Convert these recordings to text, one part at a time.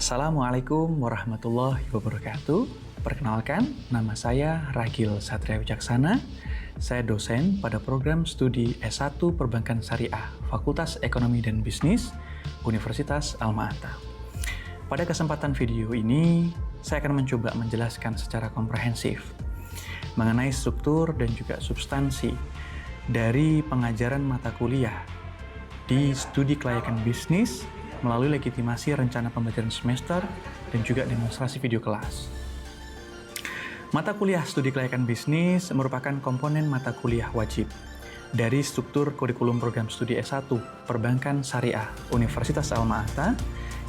Assalamualaikum warahmatullahi wabarakatuh. Perkenalkan, nama saya Ragil Satria Wicaksana. Saya dosen pada program studi S1 Perbankan Syariah, Fakultas Ekonomi dan Bisnis, Universitas Alma-Ata. Pada kesempatan video ini, saya akan mencoba menjelaskan secara komprehensif mengenai struktur dan juga substansi dari pengajaran mata kuliah di studi kelayakan bisnis melalui legitimasi rencana pembelajaran semester dan juga demonstrasi video kelas. Mata kuliah studi kelayakan bisnis merupakan komponen mata kuliah wajib dari struktur kurikulum program studi S1 Perbankan Syariah Universitas Alma-Ata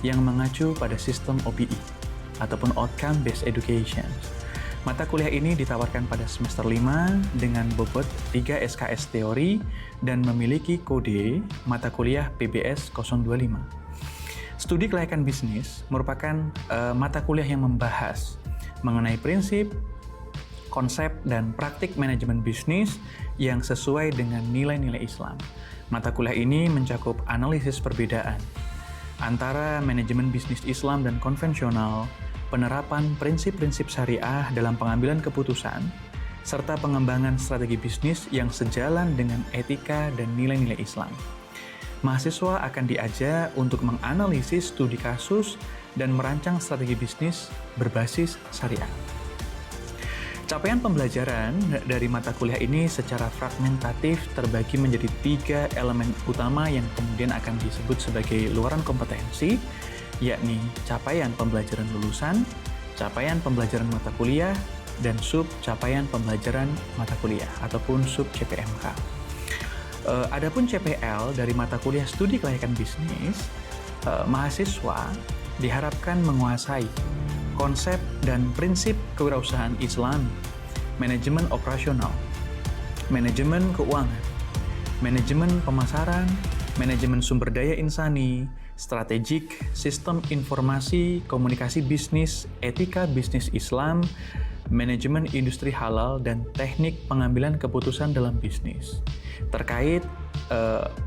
yang mengacu pada sistem OBE ataupun Outcome Based Education. Mata kuliah ini ditawarkan pada semester 5 dengan bobot 3 SKS teori dan memiliki kode mata kuliah PBS 025. Studi kelayakan bisnis merupakan mata kuliah yang membahas mengenai prinsip, konsep, dan praktik manajemen bisnis yang sesuai dengan nilai-nilai Islam. Mata kuliah ini mencakup analisis perbedaan antara manajemen bisnis Islam dan konvensional, penerapan prinsip-prinsip syariah dalam pengambilan keputusan, serta pengembangan strategi bisnis yang sejalan dengan etika dan nilai-nilai Islam. Mahasiswa akan diajak untuk menganalisis studi kasus dan merancang strategi bisnis berbasis syariah. Capaian pembelajaran dari mata kuliah ini secara fragmentatif terbagi menjadi 3 elemen utama yang kemudian akan disebut sebagai luaran kompetensi, yakni capaian pembelajaran lulusan, capaian pembelajaran mata kuliah, dan sub capaian pembelajaran mata kuliah ataupun sub CPMK. Adapun CPL dari mata kuliah studi kelayakan bisnis, mahasiswa diharapkan menguasai konsep dan prinsip kewirausahaan Islam, manajemen operasional, manajemen keuangan, manajemen pemasaran, manajemen sumber daya insani, strategik, sistem informasi, komunikasi bisnis, etika bisnis Islam, manajemen industri halal, dan teknik pengambilan keputusan dalam bisnis. Terkait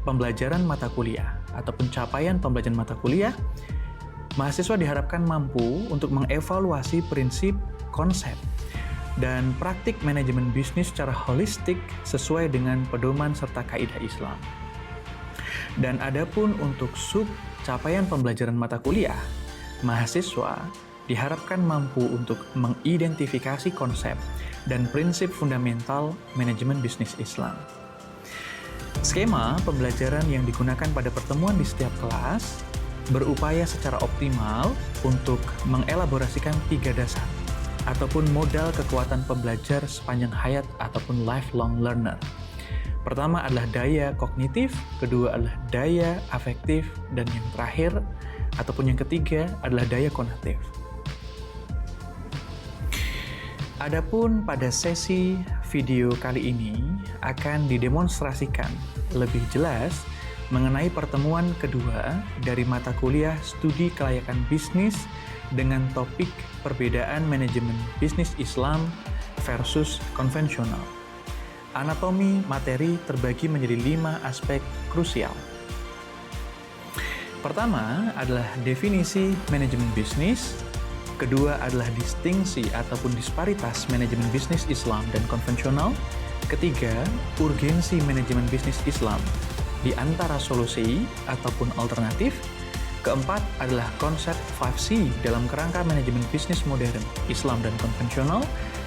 pembelajaran mata kuliah ataupun capaian pembelajaran mata kuliah, mahasiswa diharapkan mampu untuk mengevaluasi prinsip, konsep, dan praktik manajemen bisnis secara holistik sesuai dengan pedoman serta kaidah Islam. Dan adapun untuk sub capaian pembelajaran mata kuliah, mahasiswa diharapkan mampu untuk mengidentifikasi konsep dan prinsip fundamental manajemen bisnis Islam. Skema pembelajaran yang digunakan pada pertemuan di setiap kelas berupaya secara optimal untuk mengelaborasikan 3 dasar ataupun modal kekuatan pembelajar sepanjang hayat ataupun lifelong learner. Pertama adalah daya kognitif, kedua adalah daya afektif, dan yang terakhir ataupun yang ketiga adalah daya konatif. Adapun pada sesi video kali ini akan didemonstrasikan lebih jelas mengenai pertemuan kedua dari mata kuliah studi kelayakan bisnis dengan topik perbedaan manajemen bisnis Islam versus konvensional. Anatomi materi terbagi menjadi 5 aspek krusial. Pertama adalah definisi manajemen bisnis, kedua adalah distingsi ataupun disparitas manajemen bisnis Islam dan konvensional, ketiga, urgensi manajemen bisnis Islam di antara solusi ataupun alternatif, keempat adalah konsep 5C dalam kerangka manajemen bisnis modern, Islam dan konvensional,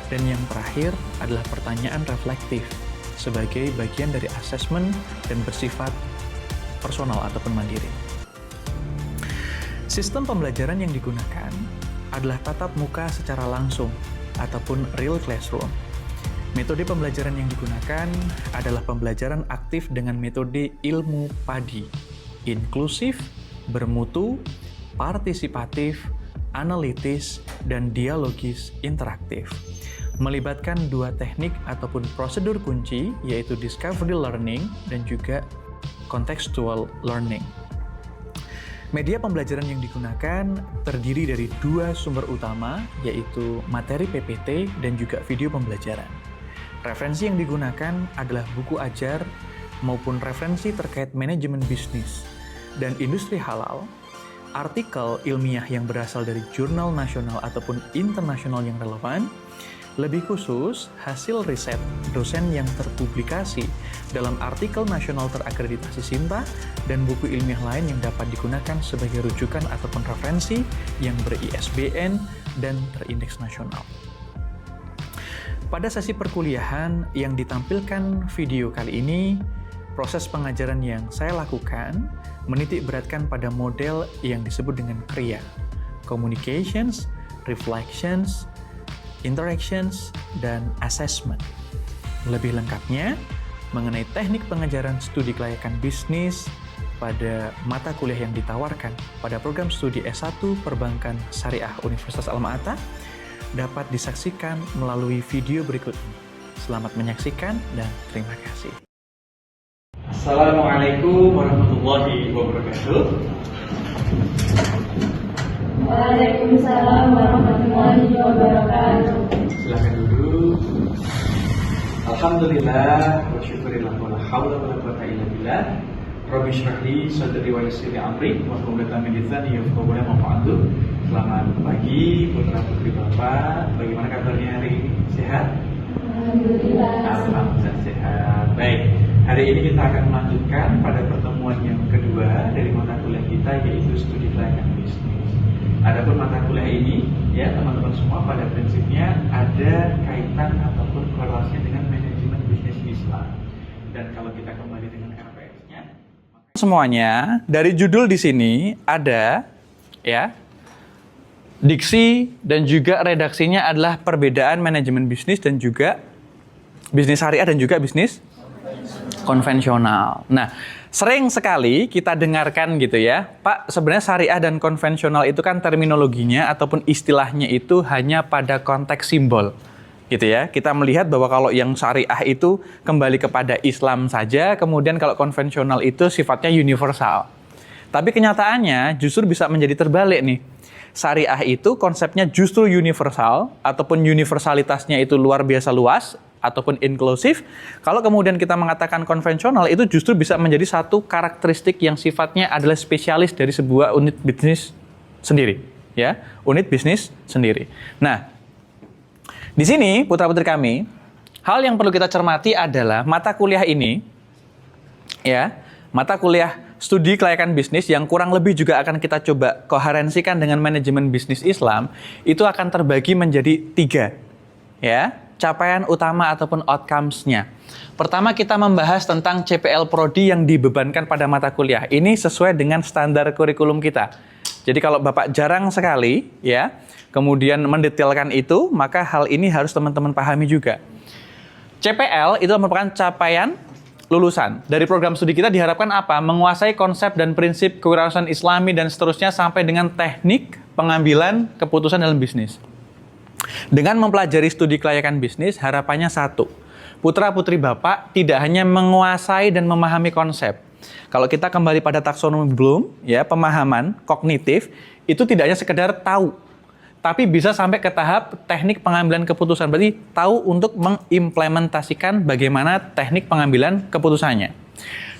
dan yang terakhir adalah pertanyaan reflektif sebagai bagian dari asesmen dan bersifat personal ataupun mandiri. Sistem pembelajaran yang digunakan adalah tatap muka secara langsung ataupun real classroom. Metode pembelajaran yang digunakan adalah pembelajaran aktif dengan metode ilmu PADI, inklusif, bermutu, partisipatif, analitis, dan dialogis interaktif. Melibatkan 2 teknik ataupun prosedur kunci, yaitu discovery learning dan juga contextual learning. Media pembelajaran yang digunakan terdiri dari 2 sumber utama, yaitu materi PPT dan juga video pembelajaran. Referensi yang digunakan adalah buku ajar maupun referensi terkait manajemen bisnis dan industri halal, artikel ilmiah yang berasal dari jurnal nasional ataupun internasional yang relevan, lebih khusus hasil riset dosen yang terpublikasi dalam artikel nasional terakreditasi SINTA, dan buku ilmiah lain yang dapat digunakan sebagai rujukan ataupun referensi yang ber-ISBN dan terindeks nasional. Pada sesi perkuliahan yang ditampilkan video kali ini, proses pengajaran yang saya lakukan menitik beratkan pada model yang disebut dengan KRIA, Communications, Reflections, Interactions, dan Assessment. Lebih lengkapnya, mengenai teknik pengajaran studi kelayakan bisnis pada mata kuliah yang ditawarkan pada program studi S1 Perbankan Syariah Universitas Alma-Ata dapat disaksikan melalui video berikut ini. Selamat menyaksikan dan terima kasih. Assalamualaikum warahmatullahi wabarakatuh. Waalaikumsalam warahmatullahi wabarakatuh. Silakan duduk. Alhamdulillah wa syukurillah wa la haula wa la quwwata illa billah. Rabbi shrah li sadri wa yassir li amri wahlul 'uqdatam min lisani yafqahu qawli. Selamat pagi putra putri Bapak. Bagaimana kabarnya hari ini? Sehat? Alhamdulillah. Alhamdulillah sehat. Baik. Hari ini kita akan melanjutkan pada pertemuan yang kedua dari mata kuliah kita, yaitu studi kelayakan bisnis. Adapun mata kuliah ini, ya teman-teman semua, pada prinsipnya ada kaitan ataupun korelasinya dengan manajemen bisnis Islam. Dan kalau kita kembali dengan RPS-nya, semuanya dari judul di sini ada, ya, diksi dan juga redaksinya adalah perbedaan manajemen bisnis dan juga bisnis syariah dan juga bisnis konvensional. Nah, sering sekali kita dengarkan gitu ya, Pak, sebenarnya syariah dan konvensional itu kan terminologinya ataupun istilahnya itu hanya pada konteks simbol. Gitu ya. Kita melihat bahwa kalau yang syariah itu kembali kepada Islam saja, kemudian kalau konvensional itu sifatnya universal. Tapi kenyataannya justru bisa menjadi terbalik nih. Syariah itu konsepnya justru universal ataupun universalitasnya itu luar biasa luas ataupun inklusif. Kalau kemudian kita mengatakan konvensional, itu justru bisa menjadi satu karakteristik yang sifatnya adalah spesialis dari sebuah unit bisnis sendiri, ya, unit bisnis sendiri. Nah, di sini putra-putri kami, hal yang perlu kita cermati adalah mata kuliah ini, ya, mata kuliah studi kelayakan bisnis yang kurang lebih juga akan kita coba koherensikan dengan manajemen bisnis Islam, itu akan terbagi menjadi 3, ya, capaian utama ataupun outcomes-nya. Pertama, kita membahas tentang CPL Prodi yang dibebankan pada mata kuliah. Ini sesuai dengan standar kurikulum kita. Jadi kalau Bapak jarang sekali, ya, kemudian mendetailkan itu, maka hal ini harus teman-teman pahami juga. CPL itu merupakan capaian lulusan. Dari program studi kita diharapkan apa? Menguasai konsep dan prinsip kewirausahaan Islami dan seterusnya sampai dengan teknik pengambilan keputusan dalam bisnis. Dengan mempelajari studi kelayakan bisnis, harapannya satu, putra-putri Bapak tidak hanya menguasai dan memahami konsep. Kalau kita kembali pada taksonomi Bloom, ya, pemahaman kognitif itu tidak hanya sekedar tahu, tapi bisa sampai ke tahap teknik pengambilan keputusan. Berarti tahu untuk mengimplementasikan bagaimana teknik pengambilan keputusannya.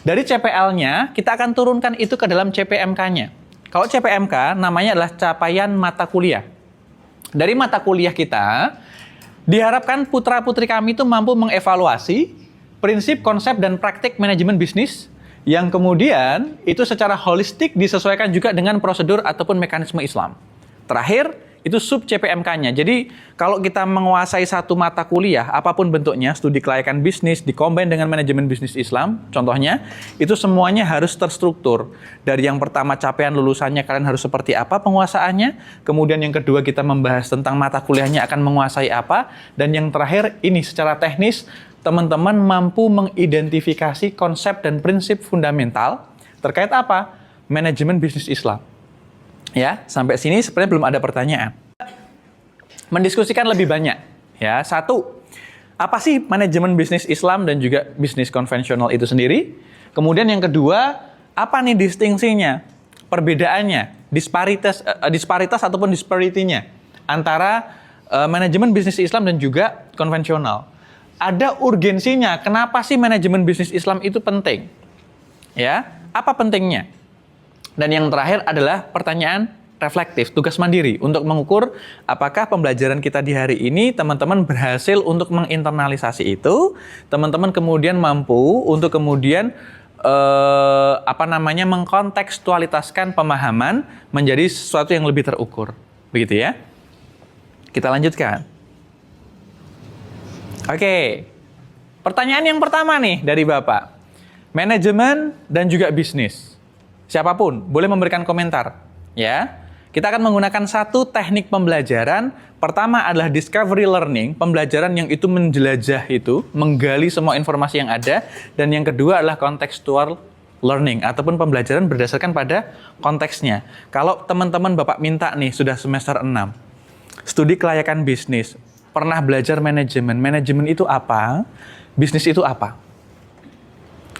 Dari CPL-nya, kita akan turunkan itu ke dalam CPMK-nya. Kalau CPMK, namanya adalah capaian mata kuliah. Dari mata kuliah kita, diharapkan putra-putri kami itu mampu mengevaluasi prinsip, konsep, dan praktik manajemen bisnis yang kemudian itu secara holistik disesuaikan juga dengan prosedur ataupun mekanisme Islam. Terakhir, itu sub CPMK-nya. Jadi, kalau kita menguasai satu mata kuliah, apapun bentuknya, studi kelayakan bisnis, dikombin dengan manajemen bisnis Islam, contohnya, itu semuanya harus terstruktur. Dari yang pertama, capaian lulusannya, kalian harus seperti apa penguasaannya. Kemudian yang kedua, kita membahas tentang mata kuliahnya akan menguasai apa. Dan yang terakhir, ini secara teknis, teman-teman mampu mengidentifikasi konsep dan prinsip fundamental terkait apa? Manajemen bisnis Islam. Ya, sampai sini sebenarnya belum ada pertanyaan. Mendiskusikan lebih banyak. Ya, satu, apa sih manajemen bisnis Islam dan juga bisnis konvensional itu sendiri? Kemudian yang kedua, apa nih distingsinya, perbedaannya, disparitas ataupun disparity-nya antara manajemen bisnis Islam dan juga konvensional. Ada urgensinya, kenapa sih manajemen bisnis Islam itu penting? Ya, apa pentingnya? Dan yang terakhir adalah pertanyaan reflektif, tugas mandiri untuk mengukur apakah pembelajaran kita di hari ini teman-teman berhasil untuk menginternalisasi itu, teman-teman kemudian mampu untuk kemudian mengkontekstualitaskan pemahaman menjadi sesuatu yang lebih terukur. Begitu ya. Kita lanjutkan. Oke. Pertanyaan yang pertama nih dari Bapak. Manajemen dan juga bisnis. Siapapun boleh memberikan komentar, ya. Kita akan menggunakan satu teknik pembelajaran. Pertama adalah discovery learning, pembelajaran yang itu menjelajah itu, menggali semua informasi yang ada. Dan yang kedua adalah contextual learning, ataupun pembelajaran berdasarkan pada konteksnya. Kalau teman-teman Bapak minta nih, sudah semester 6, studi kelayakan bisnis, pernah belajar manajemen. Manajemen itu apa? Bisnis itu apa?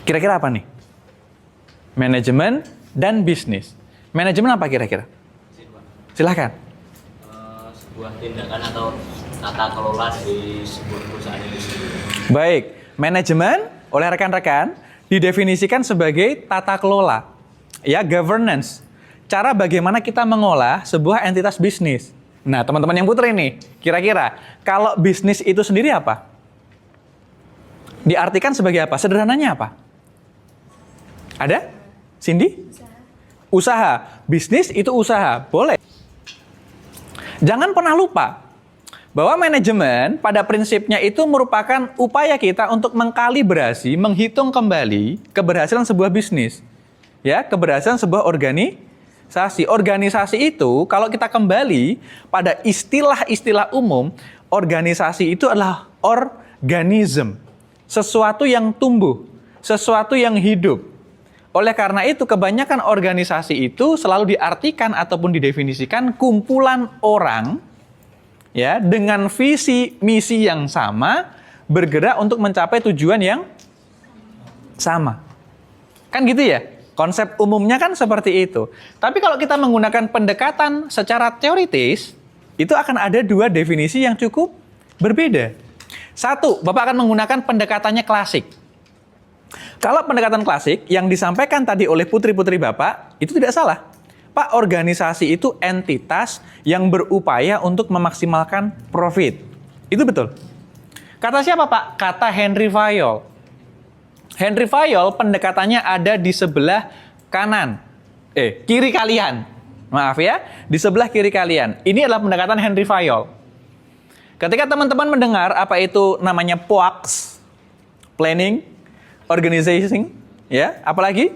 Kira-kira apa nih? Manajemen dan bisnis. Manajemen apa kira-kira? Silahkan. Sebuah tindakan atau tata kelola dari sebuah perusahaan itu sendiri. Baik, manajemen oleh rekan-rekan didefinisikan sebagai tata kelola, ya, governance. Cara bagaimana kita mengolah sebuah entitas bisnis. Nah, teman-teman yang putra ini, kira-kira kalau bisnis itu sendiri apa? Diartikan sebagai apa? Sederhananya apa? Ada? Cindy? Usaha. Bisnis itu usaha. Boleh. Jangan pernah lupa bahwa manajemen pada prinsipnya itu merupakan upaya kita untuk mengkalibrasi, menghitung kembali keberhasilan sebuah bisnis. Ya, keberhasilan sebuah organisasi. Organisasi itu kalau kita kembali pada istilah-istilah umum, organisasi itu adalah organism. Sesuatu yang tumbuh, sesuatu yang hidup. Oleh karena itu, kebanyakan organisasi itu selalu diartikan ataupun didefinisikan kumpulan orang, ya, dengan visi misi yang sama, bergerak untuk mencapai tujuan yang sama. Kan gitu ya? Konsep umumnya kan seperti itu. Tapi kalau kita menggunakan pendekatan secara teoritis, itu akan ada dua definisi yang cukup berbeda. Satu, Bapak akan menggunakan pendekatannya klasik. Kalau pendekatan klasik yang disampaikan tadi oleh putri-putri Bapak, itu tidak salah. Pak, organisasi itu entitas yang berupaya untuk memaksimalkan profit. Itu betul. Kata siapa, Pak? Kata Henry Fayol. Henry Fayol pendekatannya ada di sebelah kanan. Kiri kalian. Maaf ya, di sebelah kiri kalian. Ini adalah pendekatan Henry Fayol. Ketika teman-teman mendengar apa itu namanya POAX, planning, organizing, ya, apalagi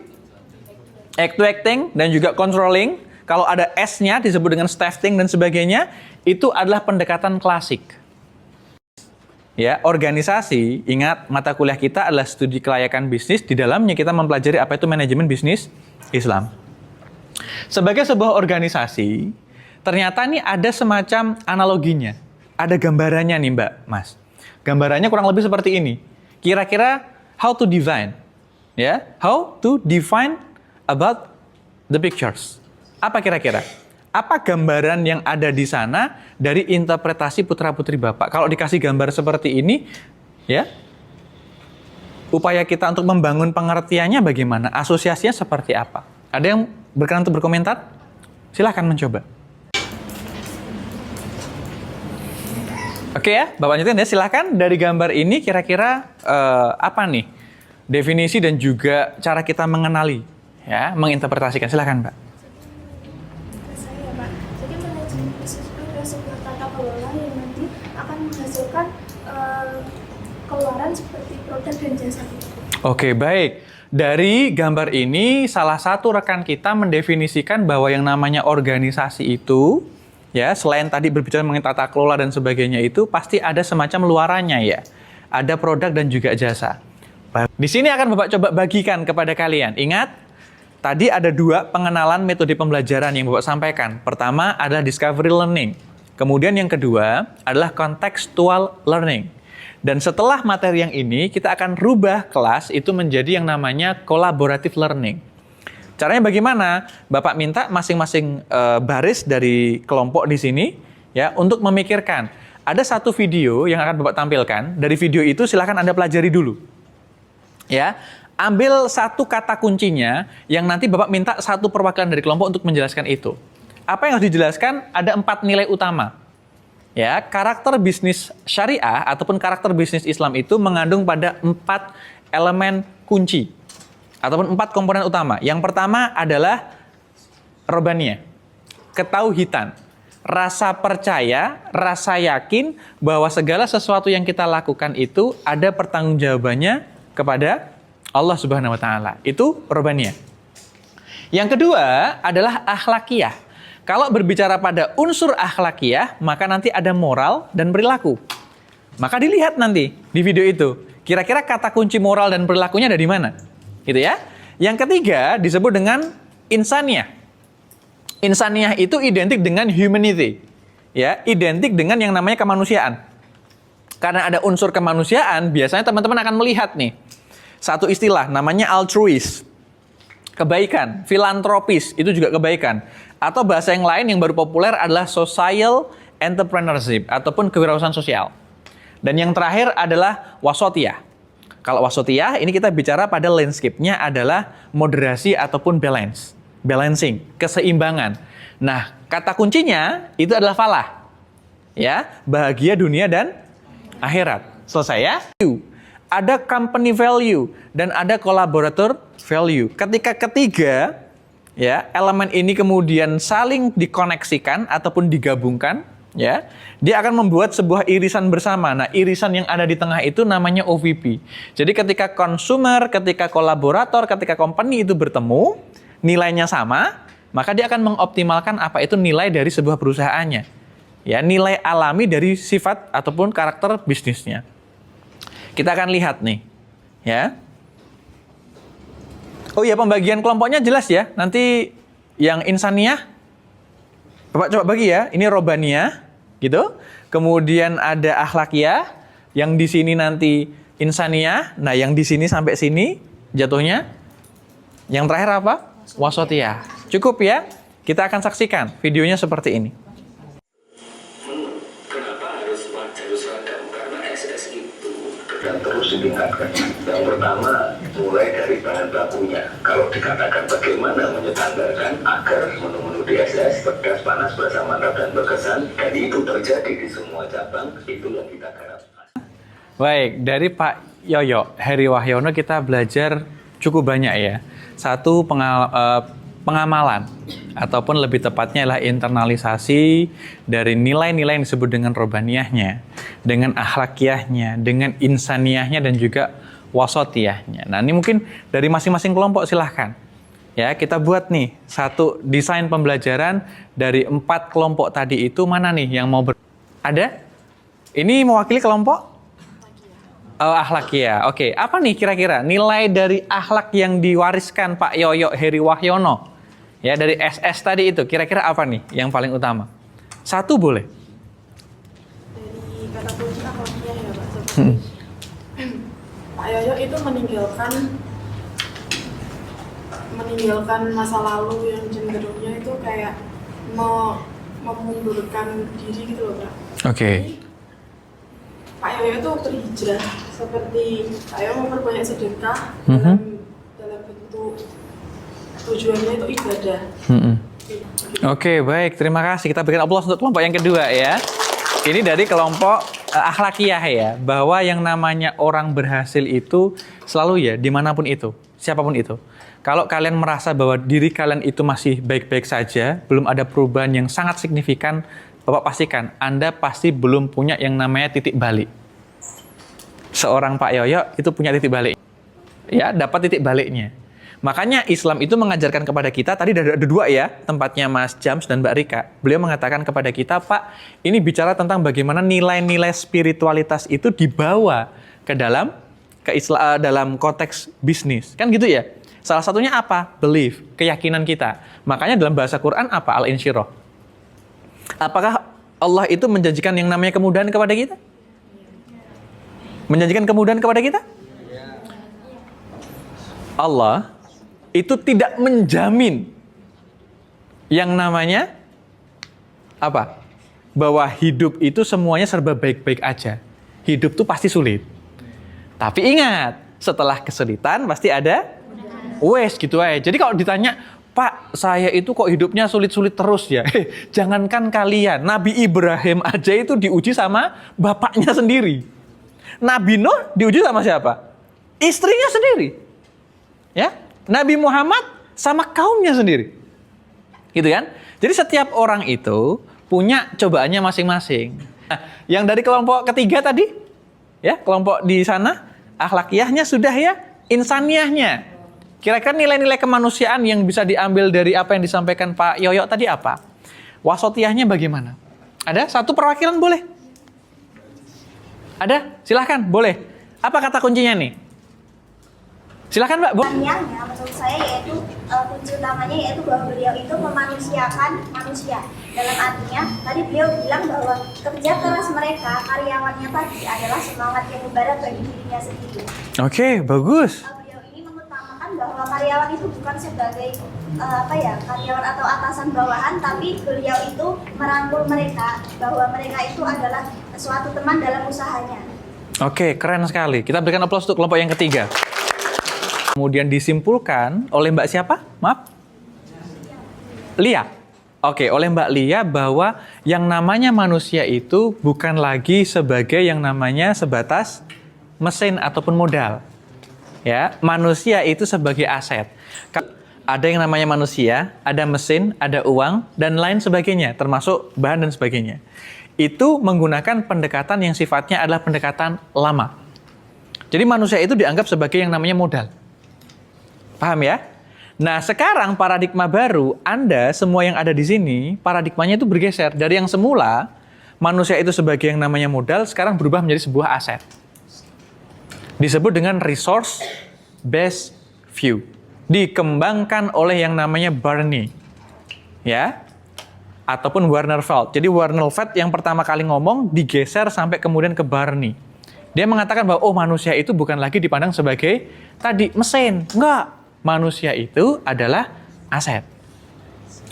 act to acting dan juga controlling. Kalau ada S-nya disebut dengan staffing dan sebagainya, itu adalah pendekatan klasik. Ya, organisasi, ingat mata kuliah kita adalah studi kelayakan bisnis, di dalamnya kita mempelajari apa itu manajemen bisnis Islam. Sebagai sebuah organisasi, ternyata nih ada semacam analoginya. Ada gambarannya nih Mbak, Mas. Gambarannya kurang lebih seperti ini. Kira-kira how to define, ya? How to define about the pictures. Apa kira-kira? Apa gambaran yang ada di sana dari interpretasi putra-putri Bapak? Kalau dikasih gambar seperti ini, ya, upaya kita untuk membangun pengertiannya bagaimana? Asosiasinya seperti apa? Ada yang berkenan untuk berkomentar? Silahkan mencoba. Oke ya, Bapak Newton ya, silahkan dari gambar ini kira-kira apa nih definisi dan juga cara kita mengenali, ya, menginterpretasikan. Silahkan, Mbak. Saya, Pak. Jadi manajemen bisnis itu adalah sebuah tata kelola yang nanti akan menghasilkan keluaran seperti produk dan jasa. Oke, baik. Dari gambar ini salah satu rekan kita mendefinisikan bahwa yang namanya organisasi itu, ya, selain tadi berbicara mengenai tata kelola dan sebagainya itu, pasti ada semacam luarannya ya. Ada produk dan juga jasa. Di sini akan Bapak coba bagikan kepada kalian. Ingat, tadi ada dua pengenalan metode pembelajaran yang Bapak sampaikan. Pertama adalah discovery learning. Kemudian yang kedua adalah contextual learning. Dan setelah materi yang ini, kita akan rubah kelas itu menjadi yang namanya collaborative learning. Caranya bagaimana? Bapak minta masing-masing baris dari kelompok di sini ya untuk memikirkan. Ada satu video yang akan Bapak tampilkan. Dari video itu silahkan Anda pelajari dulu. Ya, ambil satu kata kuncinya yang nanti Bapak minta satu perwakilan dari kelompok untuk menjelaskan itu. Apa yang harus dijelaskan? Ada 4 nilai utama. Ya, karakter bisnis syariah ataupun karakter bisnis Islam itu mengandung pada 4 elemen kunci ataupun 4 komponen utama. Yang pertama adalah robaniyah, ketauhidan, rasa percaya, rasa yakin bahwa segala sesuatu yang kita lakukan itu ada pertanggungjawabannya kepada Allah Subhanahu wa taala. Itu robaniyah. Yang kedua adalah akhlakiyah. Kalau berbicara pada unsur akhlakiyah, maka nanti ada moral dan perilaku. Maka dilihat nanti di video itu, kira-kira kata kunci moral dan perilakunya ada di mana? Gitu ya. Yang ketiga disebut dengan insaniyah. Insaniyah itu identik dengan humanity. Ya, identik dengan yang namanya kemanusiaan. Karena ada unsur kemanusiaan, biasanya teman-teman akan melihat nih satu istilah namanya altruis. Kebaikan, filantropis, itu juga kebaikan. Atau bahasa yang lain yang baru populer adalah social entrepreneurship ataupun kewirausahaan sosial. Dan yang terakhir adalah wasatiyah. Kalau wasatiyah ini kita bicara pada landscape-nya adalah moderasi ataupun balance. Balancing, keseimbangan. Nah, kata kuncinya itu adalah falah. Ya, bahagia dunia dan akhirat. Selesai ya? Ada company value dan ada collaborator value. Ketika ketiga ya, elemen ini kemudian saling dikoneksikan ataupun digabungkan, ya, dia akan membuat sebuah irisan bersama. Nah, irisan yang ada di tengah itu namanya OVP. Jadi ketika consumer, ketika kolaborator, ketika company itu bertemu, nilainya sama, maka dia akan mengoptimalkan apa itu nilai dari sebuah perusahaannya. Ya, nilai alami dari sifat ataupun karakter bisnisnya. Kita akan lihat nih, ya. Oh iya, pembagian kelompoknya jelas ya. Nanti yang insaniyah, Bapak coba bagi ya. Ini robaniyah, gitu. Kemudian ada akhlakiyah, yang di sini nanti insaniyah. Nah, yang di sini sampai sini jatuhnya. Yang terakhir apa? Wasatiyah. Cukup ya. Kita akan saksikan videonya seperti ini. Kenapa harus seragam? Karena SS itu dan terus ditingkatkan. Yang pertama, mulai dari bahan bakunya. Kalau dikatakan bagaimana menyetandarkan agar menu-menu di SS pedas, panas, berasa, mantap, dan berkesan, dan itu terjadi di semua cabang, itu yang kita garap. Baik, dari Pak Yoyo Heri Wahyono kita belajar cukup banyak ya. Satu, pengamalan ataupun lebih tepatnya adalah internalisasi dari nilai-nilai yang disebut dengan robaniyahnya, dengan akhlakiyahnya, dengan insaniyahnya dan juga wasatiyahnya. Nah, ini mungkin dari masing-masing kelompok silahkan. Ya, kita buat nih satu desain pembelajaran dari 4 kelompok tadi itu mana nih yang mau ada? Ini mewakili kelompok akhlakiyah. Oke, apa nih kira-kira nilai dari akhlak yang diwariskan Pak Yoyo Heri Wahyono? Ya, dari SS tadi itu, kira-kira apa nih yang paling utama? Satu boleh. Dari kata kunci akhlakiyah ya Pak, seperti Pak Yoyo itu meninggalkan masa lalu yang cenderungnya itu kayak memundurkan diri gitu loh Pak. Oke. Pak Yoyo itu berhijrah, seperti Pak Yoyo memperbanyak sedekah dalam bentuk tujuannya itu ibadah. Oke, baik. Terima kasih. Kita berikan aplaus untuk kelompok yang kedua ya. Ini dari kelompok akhlakiyah ya. Bahwa yang namanya orang berhasil itu selalu ya, dimanapun itu, siapapun itu. Kalau kalian merasa bahwa diri kalian itu masih baik-baik saja, belum ada perubahan yang sangat signifikan, Bapak pastikan, Anda pasti belum punya yang namanya titik balik. Seorang Pak Yoyo itu punya titik balik. Ya, dapat titik baliknya. Makanya Islam itu mengajarkan kepada kita, tadi ada 2 ya, tempatnya Mas Jams dan Mbak Rika. Beliau mengatakan kepada kita, Pak, ini bicara tentang bagaimana nilai-nilai spiritualitas itu dibawa ke dalam dalam konteks bisnis. Kan gitu ya? Salah satunya apa? Belief, keyakinan kita. Makanya dalam bahasa Quran apa? Al-insyirah. Apakah Allah itu menjanjikan yang namanya kemudahan kepada kita? Menjanjikan kemudahan kepada kita? Allah itu tidak menjamin yang namanya apa? Bahwa hidup itu semuanya serba baik-baik aja. Hidup itu pasti sulit. Tapi ingat, setelah kesulitan pasti ada wes gitu aja. Jadi kalau ditanya, Pak, saya itu kok hidupnya sulit-sulit terus ya. Jangankan kalian, Nabi Ibrahim aja itu diuji sama bapaknya sendiri. Nabi Nuh diuji sama siapa? Istrinya sendiri. Ya, Nabi Muhammad sama kaumnya sendiri. Gitu kan? Jadi setiap orang itu punya cobaannya masing-masing. Nah, yang dari kelompok ketiga tadi, ya, kelompok di sana, akhlakiyahnya sudah ya, insaniyahnya. Kira-kira nilai-nilai kemanusiaan yang bisa diambil dari apa yang disampaikan Pak Yoyo tadi apa? Wasotiyahnya bagaimana? Ada? Satu perwakilan boleh? Ada? Silahkan, boleh. Apa kata kuncinya nih? Silahkan Mbak. Yang menurut saya yaitu kunci utamanya yaitu bahwa beliau itu memanusiakan manusia. Dalam artinya, tadi beliau bilang bahwa kerja keras mereka, karyawannya tadi adalah semangat yang membara bagi dirinya sendiri. Oke, bagus. Beliau ini mengutamakan bahwa karyawan itu bukan sebagai karyawan atau atasan bawahan, tapi beliau itu merangkul mereka bahwa mereka itu adalah suatu teman dalam usahanya. Oke, keren sekali. Kita berikan aplaus untuk kelompok yang ketiga. Kemudian disimpulkan oleh Mbak siapa? Maaf? Lia. Oke, oleh Mbak Lia bahwa yang namanya manusia itu bukan lagi sebagai yang namanya sebatas mesin ataupun modal. Ya, manusia itu sebagai aset. Ada yang namanya manusia, ada mesin, ada uang, dan lain sebagainya, termasuk bahan dan sebagainya. Itu menggunakan pendekatan yang sifatnya adalah pendekatan lama. Jadi manusia itu dianggap sebagai yang namanya modal. Paham ya? Nah, sekarang paradigma baru, Anda semua yang ada di sini, paradigmanya itu bergeser. Dari yang semula, manusia itu sebagai yang namanya modal, sekarang berubah menjadi sebuah aset. Disebut dengan resource based view. Dikembangkan oleh yang namanya Barney. Ya? Ataupun Werner Feld. Jadi Werner Feld yang pertama kali ngomong, digeser sampai kemudian ke Barney. Dia mengatakan bahwa, manusia itu bukan lagi dipandang sebagai tadi mesin. Enggak. Manusia itu adalah aset.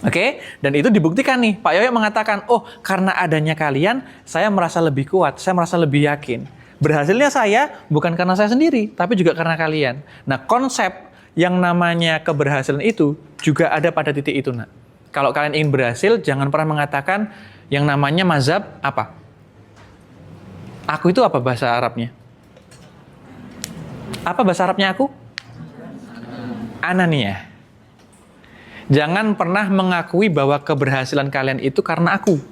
Oke? Dan itu dibuktikan nih. Pak Yoyo mengatakan, karena adanya kalian, saya merasa lebih kuat, saya merasa lebih yakin. Berhasilnya saya bukan karena saya sendiri, tapi juga karena kalian. Nah, konsep yang namanya keberhasilan itu juga ada pada titik itu, nak. Kalau kalian ingin berhasil, jangan pernah mengatakan yang namanya mazhab apa? Aku itu apa bahasa Arabnya? Apa bahasa Arabnya aku? Anania. Jangan pernah mengakui bahwa keberhasilan kalian itu karena aku.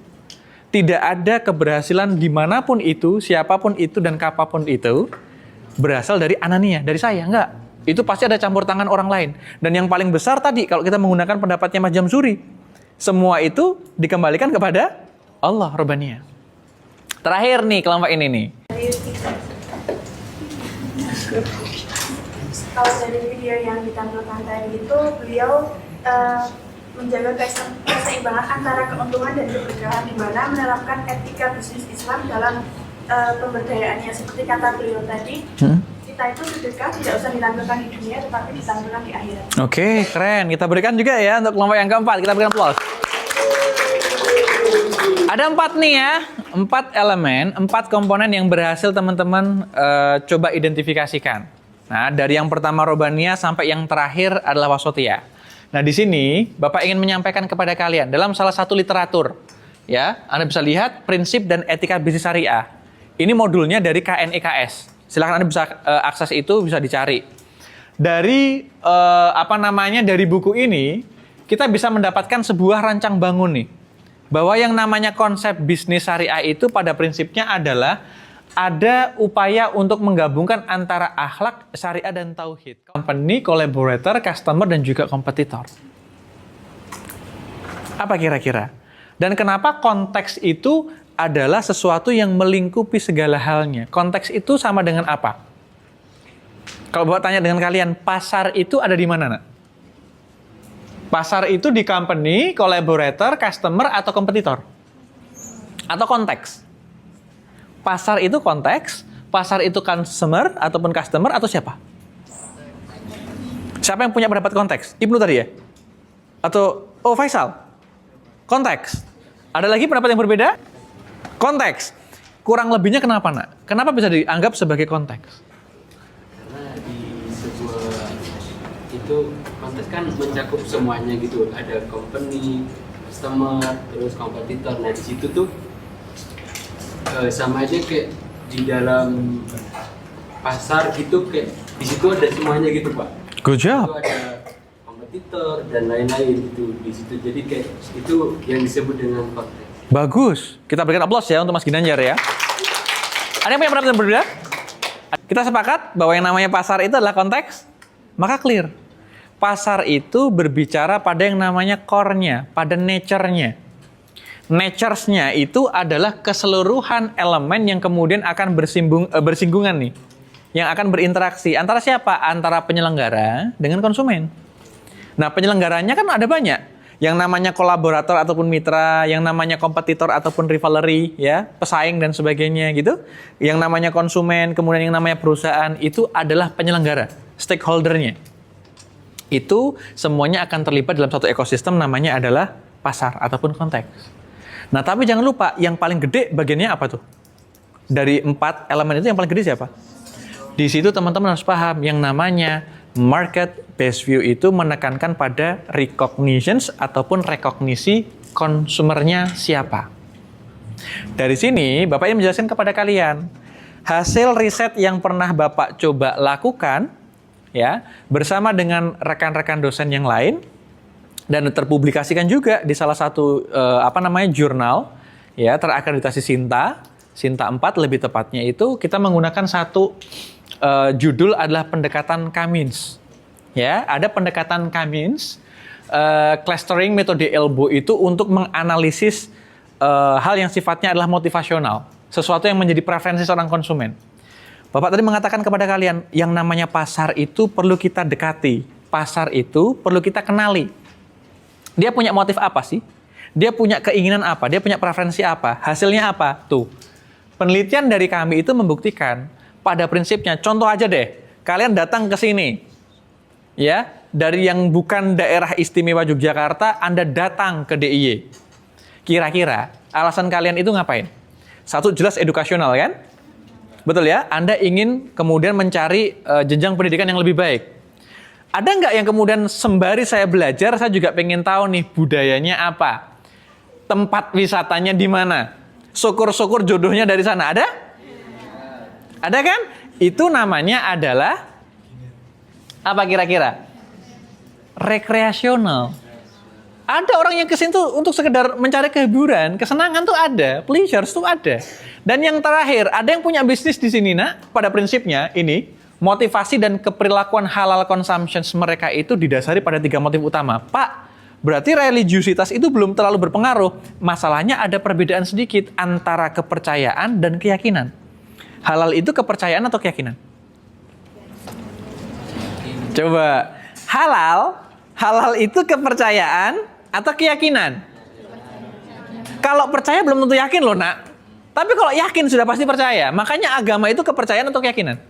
Tidak ada keberhasilan dimanapun itu, siapapun itu, dan kapanpun itu berasal dari anania, dari saya. Enggak. Itu pasti ada campur tangan orang lain. Dan yang paling besar tadi, kalau kita menggunakan pendapatnya Mas Jamsuri, semua itu dikembalikan kepada Allah Rabbaniya. Terakhir nih, kelompok ini nih. Kalau dari video yang ditampilkan tadi itu, beliau menjaga keseimbangan antara keuntungan dan keberkahan, di mana menerapkan etika bisnis Islam dalam pemberdayaannya. Seperti kata beliau tadi, kita itu sedekah tidak usah ditampilkan di dunia, tetapi ditampilkan di akhirat. Oke, keren. Kita berikan juga ya untuk kelompok yang keempat. Kita berikan aplaus. Ada 4 nih ya, 4 elemen, 4 komponen yang berhasil teman-teman coba identifikasikan. Nah, dari yang pertama Robaniyah sampai yang terakhir adalah Wasotiyah. Nah, di sini Bapak ingin menyampaikan kepada kalian dalam salah satu literatur, ya, Anda bisa lihat prinsip dan etika bisnis syariah. Ini modulnya dari KNIKS. Silahkan Anda bisa akses itu, bisa dicari. Dari dari buku ini kita bisa mendapatkan sebuah rancang bangun nih, bahwa yang namanya konsep bisnis syariah itu pada prinsipnya adalah ada upaya untuk menggabungkan antara akhlak, syariah, dan tauhid. Company, collaborator, customer, dan juga kompetitor. Apa kira-kira? Dan kenapa konteks itu adalah sesuatu yang melingkupi segala halnya? Konteks itu sama dengan apa? Kalau Bapak tanya dengan kalian, pasar itu ada di mana, nak? Pasar itu di company, collaborator, customer, atau kompetitor? Atau konteks? Pasar itu konteks, pasar itu consumer ataupun customer atau siapa? Siapa yang punya pendapat konteks? Ibnu tadi ya? Atau Faisal? Konteks. Ada lagi pendapat yang berbeda? Konteks. Kurang lebihnya kenapa, nak? Kenapa bisa dianggap sebagai konteks? itu kontes kan mencakup semuanya gitu, ada company, customer, terus kompetitor. Nah di situ tuh sama aja kayak di dalam pasar gitu, kayak di situ ada semuanya gitu Pak. Good job. Itu ada kompetitor dan lain-lain gitu di situ. Jadi kayak itu yang disebut dengan kontes. Bagus. Kita berikan aplaus ya untuk Mas Ginanjar ya. Ada yang punya pendapat yang berbeda? Kita sepakat bahwa yang namanya pasar itu adalah konteks, maka clear. Pasar itu berbicara pada yang namanya core-nya, pada nature-nya. Natures-nya itu adalah keseluruhan elemen yang kemudian akan bersinggungan nih. Yang akan berinteraksi. Antara siapa? Antara penyelenggara dengan konsumen. Nah, penyelenggaranya kan ada banyak. Yang namanya kolaborator ataupun mitra, yang namanya kompetitor ataupun rivalry, ya, pesaing dan sebagainya gitu. Yang namanya konsumen, kemudian yang namanya perusahaan, itu adalah penyelenggara, stakeholder-nya. Itu semuanya akan terlibat dalam satu ekosistem namanya adalah pasar ataupun konteks. Nah, tapi jangan lupa, yang paling gede bagiannya apa tuh? Dari 4 elemen itu yang paling gede siapa? Di situ teman-teman harus paham yang namanya market based view itu menekankan pada recognitions ataupun rekognisi konsumernya siapa. Dari sini Bapak ingin menjelaskan kepada kalian hasil riset yang pernah Bapak coba lakukan ya bersama dengan rekan-rekan dosen yang lain dan terpublikasikan juga di salah satu jurnal ya terakreditasi Sinta 4 lebih tepatnya. Itu kita menggunakan satu judul adalah pendekatan Cummins. Ya, ada pendekatan Cummins, clustering metode Elbow itu untuk menganalisis hal yang sifatnya adalah motivasional, sesuatu yang menjadi preferensi seorang konsumen. Bapak tadi mengatakan kepada kalian, yang namanya pasar itu perlu kita dekati, pasar itu perlu kita kenali. Dia punya motif apa sih? Dia punya keinginan apa? Dia punya preferensi apa? Hasilnya apa? Tuh, penelitian dari kami itu membuktikan pada prinsipnya, contoh aja deh, kalian datang ke sini, ya, dari yang bukan daerah istimewa Yogyakarta, Anda datang ke DIY. Kira-kira alasan kalian itu ngapain? Satu, jelas edukasional kan? Betul ya? Anda ingin kemudian mencari jenjang pendidikan yang lebih baik. Ada nggak yang kemudian sembari saya belajar, saya juga pengen tahu nih budayanya apa? Tempat wisatanya di mana? Syukur-syukur jodohnya dari sana, ada? Ada kan? Itu namanya adalah apa kira-kira? Rekreasional. Ada orang yang kesini tuh untuk sekedar mencari kehiburan, kesenangan tuh ada, pleasures tuh ada. Dan yang terakhir, ada yang punya bisnis di sini, nak. Pada prinsipnya ini, motivasi dan keperilakuan halal consumption mereka itu didasari pada 3 motif utama. Pak, berarti religiusitas itu belum terlalu berpengaruh. Masalahnya ada perbedaan sedikit antara kepercayaan dan keyakinan. Halal itu kepercayaan atau keyakinan? Coba, halal itu kepercayaan atau keyakinan? Kalau percaya belum tentu yakin loh, nak. Tapi kalau yakin sudah pasti percaya. Makanya agama itu kepercayaan atau keyakinan?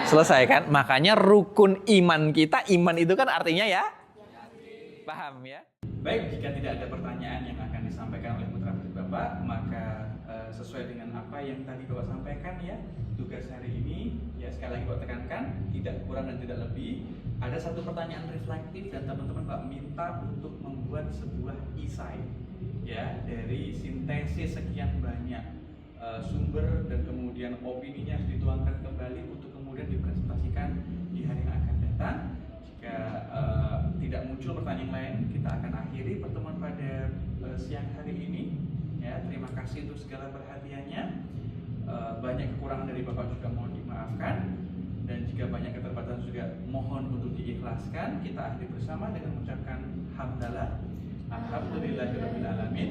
Selesai kan? Makanya rukun iman kita, iman itu kan artinya ya? Paham ya? Baik, jika tidak ada pertanyaan yang akan disampaikan oleh putra putri Bapak, maka sesuai dengan apa yang tadi Bapak sampaikan ya, tugas hari ini ya sekali lagi Bapak tekankan, tidak kurang dan tidak lebih. Ada satu pertanyaan reflektif dan teman-teman Bapak minta untuk membuat sebuah esai ya dari sintesis sekian banyak sumber dan kemudian opininya harus dituangkan kembali untuk kemudian dipresentasikan di hari yang akan datang. Jika tidak muncul pertanyaan lain, kita akan akhiri pertemuan pada siang hari ini. Ya, terima kasih untuk segala perhatiannya. Banyak kekurangan dari Bapak juga mohon dimaafkan. Dan jika banyak keterbatasan juga mohon untuk diikhlaskan. Kita akhiri bersama dengan mengucapkan hamdalah. Alhamdulillahirabbil alamin.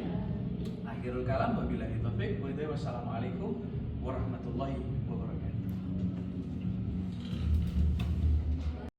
Akhirul kalam wabillahi taufik. Wassalamualaikum warahmatullahi wabarakatuh.